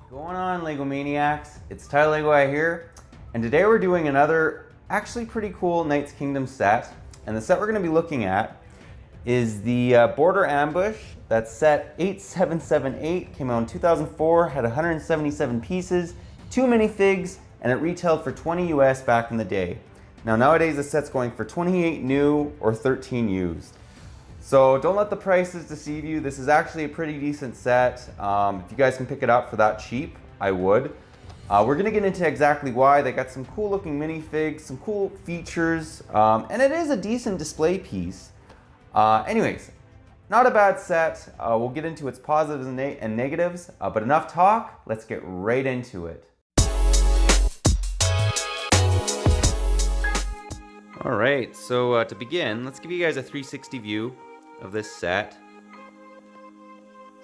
Going on, LEGO Maniacs? It's Tyler Lego here, and today we're doing another actually pretty cool Knights Kingdom set. And the set we're going to be looking at is the Border Ambush. That's set 8778, came out in 2004, had 177 pieces, 2 minifigs, and it retailed for 20 US back in the day. Now nowadays the set's going for 28 new or 13 used. So don't let the prices deceive you. This is actually a pretty decent set. If you guys can pick it up for that cheap, I would. We're gonna get into exactly why. They got some cool looking minifigs, some cool features, and it is a decent display piece. Anyways, not a bad set. We'll get into its positives and negatives, but enough talk, let's get right into it. All right, so to begin, let's give you guys a 360 view of this set.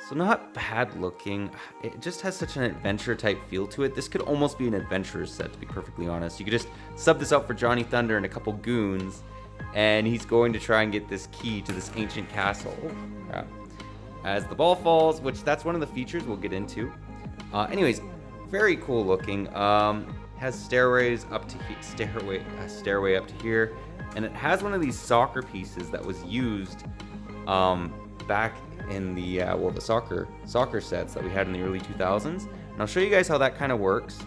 So not bad looking. It just has such an adventure type feel to it. This could almost be an adventurer's set, to be perfectly honest. You could just sub this out for Johnny Thunder and a couple goons, and he's going to try and get this key to this ancient castle. Yeah. As the ball falls, which that's one of the features we'll get into. Anyways, very cool looking. Has stairways up to stairway up to here, and it has one of these soccer pieces that was used back in the the soccer sets that we had in the early 2000s, and I'll show you guys how that kind of works.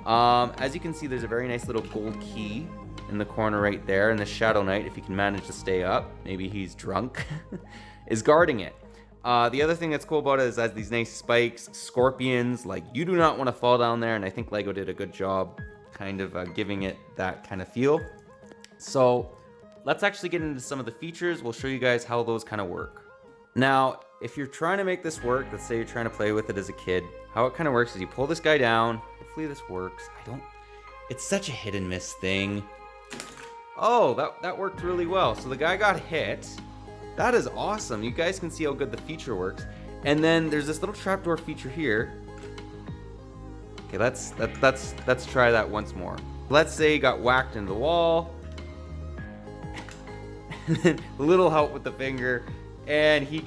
As you can see, there's a very nice little gold key in the corner right there, and the Shadow Knight, if he can manage to stay up, maybe he's drunk, is guarding it. The other thing that's cool about it is has these nice spikes, scorpions, like you do not want to fall down there, and I think LEGO did a good job kind of giving it that kind of feel. So let's actually get into some of the features. We'll show you guys how those kind of work. Now, if you're trying to make this work, let's say you're trying to play with it as a kid, how it kind of works is you pull this guy down. Hopefully this works. It's such a hit and miss thing. Oh, that worked really well. So the guy got hit. That is awesome. You guys can see how good the feature works. And then there's this little trapdoor feature here. Okay, let's try that once more. Let's say he got whacked into the wall. And then a little help with the finger, and he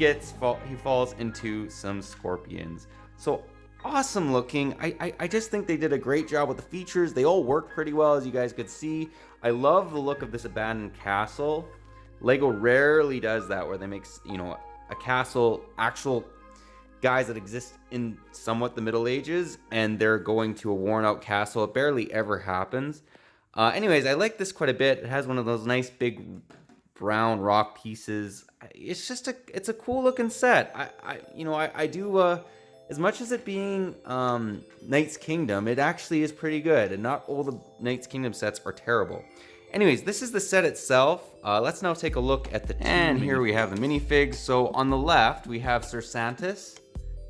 falls into some scorpions. So awesome looking. I just think they did a great job with the features. They all work pretty well, as you guys could see. I love the look of this abandoned castle. LEGO rarely does that, where they make, a castle, actual guys that exist in somewhat the Middle Ages, and they're going to a worn out castle. It barely ever happens. Anyways, I like this quite a bit. It has one of those nice big brown rock pieces. It's a cool looking set. I do, as much as it being Knights Kingdom, it actually is pretty good, and not all the Knights Kingdom sets are terrible. Anyways, this is the set itself. Let's now take a look at the and here we have the minifigs. So on the left we have Sir Santos,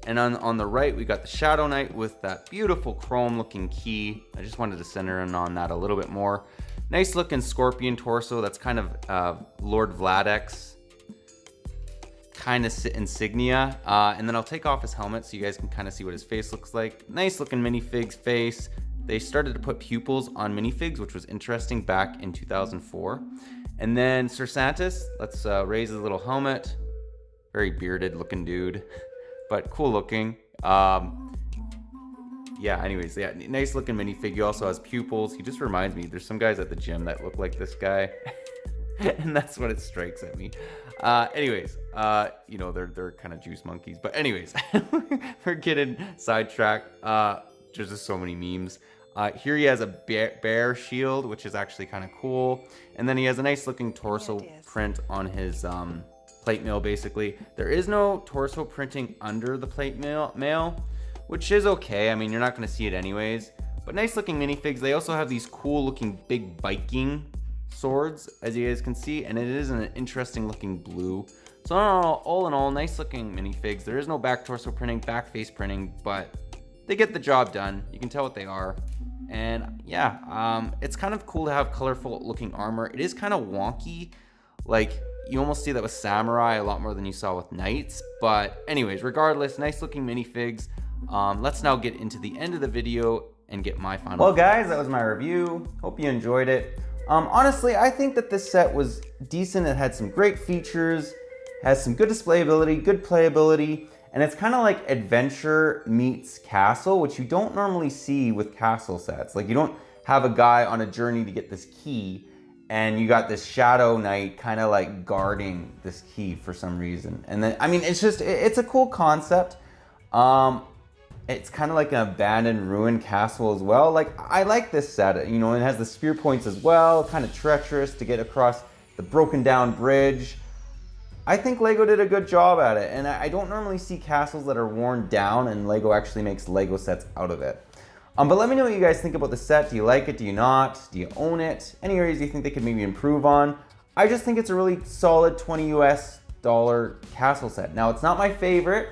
and on the right we got the Shadow Knight with that beautiful chrome looking key. I just wanted to center in on that a little bit more. Nice looking scorpion torso. That's kind of Lord Vladek's kind of insignia. And then I'll take off his helmet so you guys can kind of see what his face looks like. Nice looking minifig's face. They started to put pupils on minifigs, which was interesting back in 2004. And then Sir Santos, let's raise his little helmet. Very bearded looking dude, but cool looking. Anyways, nice looking minifig. He also has pupils. He just reminds me, there's some guys at the gym that look like this guy. And that's what it strikes at me. Anyways, they're kind of juice monkeys. But anyways, we're getting sidetracked. There's just so many memes. Here he has a bear shield, which is actually kind of cool. And then he has a nice looking torso print on his plate mail, basically. There is no torso printing under the plate mail, which is okay. I mean, you're not going to see it anyways. But nice looking minifigs. They also have these cool looking big Viking swords, as you guys can see. And it is an interesting looking blue. So all in all, nice looking minifigs. There is no back torso printing, back face printing, but they get the job done. You can tell what they are. And yeah, it's kind of cool to have colorful looking armor. It is kind of wonky. Like, you almost see that with Samurai a lot more than you saw with Knights. But anyways, regardless, nice looking minifigs. Let's now get into the end of the video and get my final. Well guys, that was my review. Hope you enjoyed it. Honestly, I think that this set was decent. It had some great features, has some good display ability, good playability, And it's kind of like adventure meets castle, which you don't normally see with castle sets. Like, you don't have a guy on a journey to get this key, and you got this shadow knight kind of like guarding this key for some reason. And then, I mean, it's a cool concept. It's kind of like an abandoned ruined castle as well. Like, I like this set, you know, it has the spear points as well, kind of treacherous to get across the broken down bridge. I think LEGO did a good job at it, and I don't normally see castles that are worn down, and LEGO actually makes LEGO sets out of it. But let me know what you guys think about the set. Do you like it? Do you not? Do you own it? Any areas you think they could maybe improve on? I just think it's a really solid $20 US castle set. Now, it's not my favorite,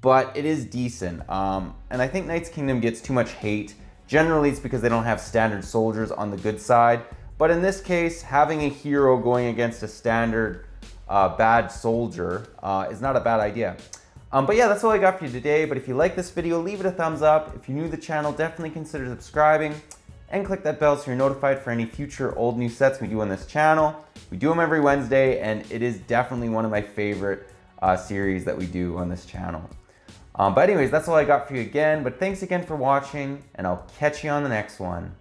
but it is decent. And I think Knights Kingdom gets too much hate. Generally, it's because they don't have standard soldiers on the good side. But in this case, having a hero going against a standard bad soldier is not a bad idea. But yeah, that's all I got for you today. But if you like this video, leave it a thumbs up. If you're new to the channel, definitely consider subscribing and click that bell so you're notified for any future old new sets we do on this channel. We do them every Wednesday, and it is definitely one of my favorite series that we do on this channel. But anyways, that's all I got for you again. But thanks again for watching, and I'll catch you on the next one.